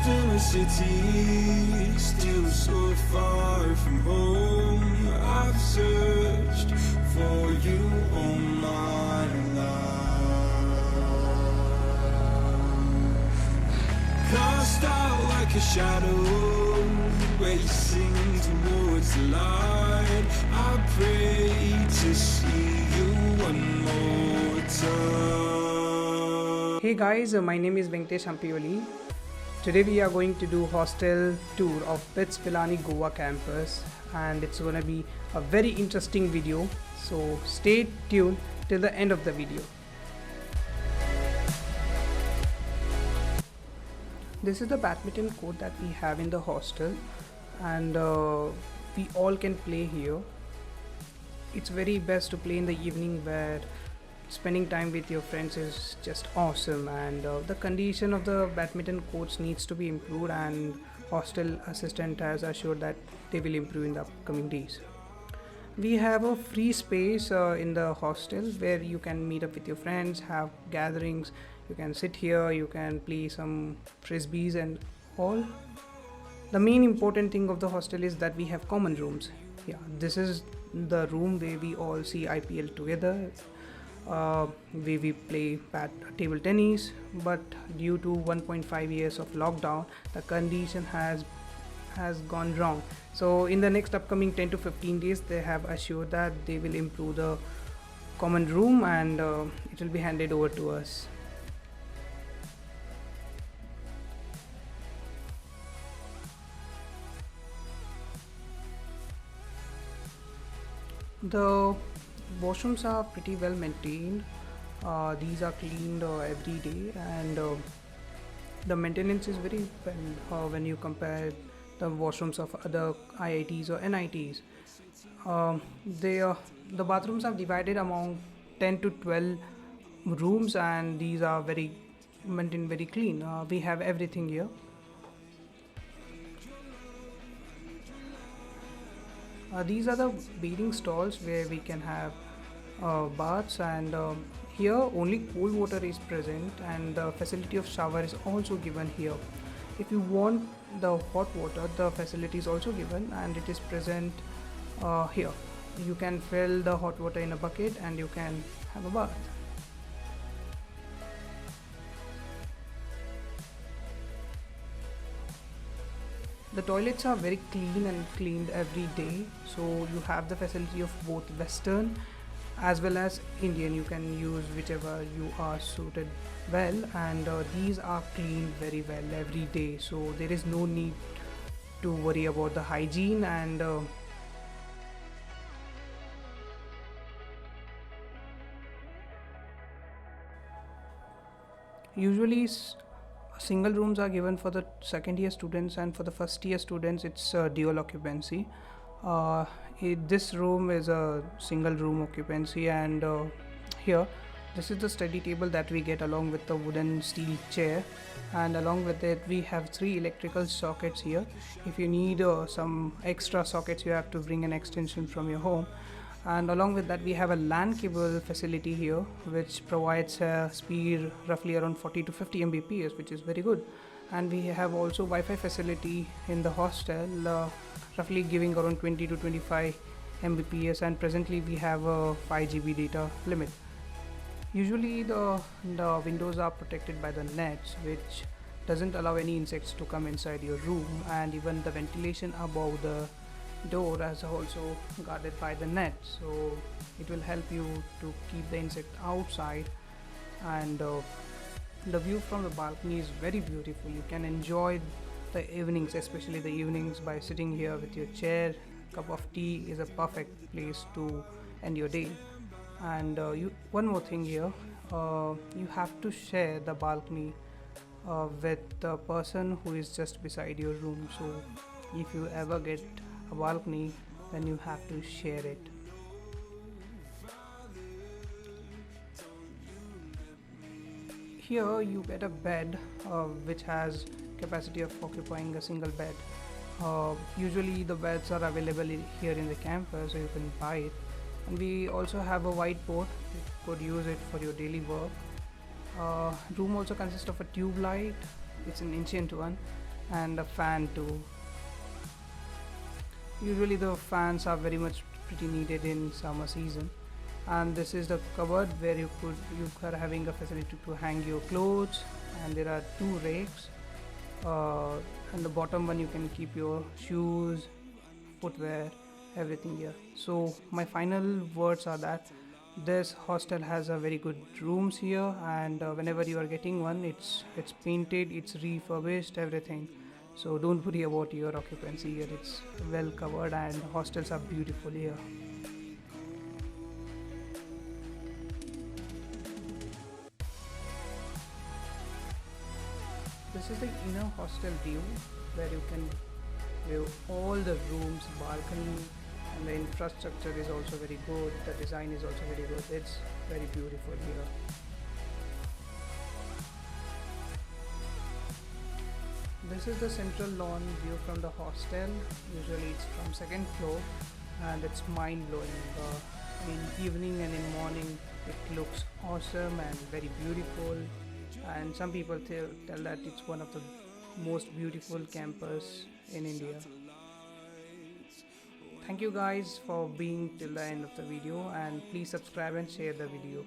in a city, still so far from home. I've searched for you all my life. Cast out like a shadow, racing towards the light. I pray to see you one more time. Hey guys, my name is Venkatesh Hampioli. Today we are going to do hostel tour of BITS Pilani Goa campus, and it's going to be a very interesting video, so stay tuned till the end of the video. This is the badminton court that we have in the hostel, and we all can play here. It's very best to play in the evening where spending time with your friends is just awesome, and the condition of the badminton courts needs to be improved, and hostel assistant has assured that they will improve in the upcoming days. We have a free space in the hostel where you can meet up with your friends, have gatherings, you can sit here, you can play some frisbees and all. The main important thing of the hostel is that we have common rooms. Yeah, this is the room where we all see IPL together. We play table tennis, but due to 1.5 years of lockdown, the condition has gone wrong. So in the next upcoming 10 to 15 days, they have assured that they will improve the common room, and it will be handed over to us. The washrooms are pretty well maintained. These are cleaned every day, and the maintenance is very well when you compare the washrooms of other IITs or NITs. The bathrooms are divided among 10 to 12 rooms, and these are very maintained, very clean. We have everything here. These are the bathing stalls where we can have baths, and here only cold water is present, and the facility of shower is also given here. If you want the hot water, the facility is also given, and it is present here. You can fill the hot water in a bucket and you can have a bath. The toilets are very clean and cleaned every day, so you have the facility of both Western as well as Indian. You can use whichever you are suited well, and these are cleaned very well every day, so there is no need to worry about the hygiene. And usually single rooms are given for the second year students, and for the first year students it's dual occupancy. This room is a single room occupancy, and here this is the study table that we get along with the wooden steel chair, and along with it we have 3 electrical sockets here. If you need some extra sockets, you have to bring an extension from your home. And along with that we have a LAN cable facility here, which provides speed roughly around 40 to 50 Mbps, which is very good. And we have also Wi-Fi facility in the hostel, roughly giving around 20 to 25 Mbps, and presently we have a 5 GB data limit. Usually the windows are protected by the nets, which doesn't allow any insects to come inside your room, and even the ventilation above the door is also guarded by the net, so it will help you to keep the insect outside. And the view from the balcony is very beautiful. You can enjoy the evenings, especially the evenings, by sitting here with your chair. Cup of tea is a perfect place to end your day. And one more thing here, you have to share the balcony with the person who is just beside your room, so if you ever get a balcony, then you have to share it. Here you get a bed which has capacity of occupying a single bed. Usually the beds are available here in the campus, so you can buy it. And we also have a whiteboard. You could use it for your daily work. Room also consists of a tube light. It's an ancient one, and a fan too. Usually the fans are very much pretty needed in summer season. And this is the cupboard where you are having a facility to hang your clothes, and there are two rakes, and the bottom one you can keep your shoes, footwear, everything here. So my final words are that this hostel has a very good rooms here, and whenever you are getting one, it's painted, it's refurbished, everything. So don't worry about your occupancy here, it's well covered, and hostels are beautiful here. This is the inner hostel view where you can view all the rooms, balcony, and the infrastructure is also very good. The design is also very good. It's very beautiful here. This is the central lawn view from the hostel. Usually it's from second floor, and it's mind blowing. In evening and in morning, it looks awesome and very beautiful. And some people tell that it's one of the most beautiful campus in India. Thank you guys for being till the end of the video, and please subscribe and share the video.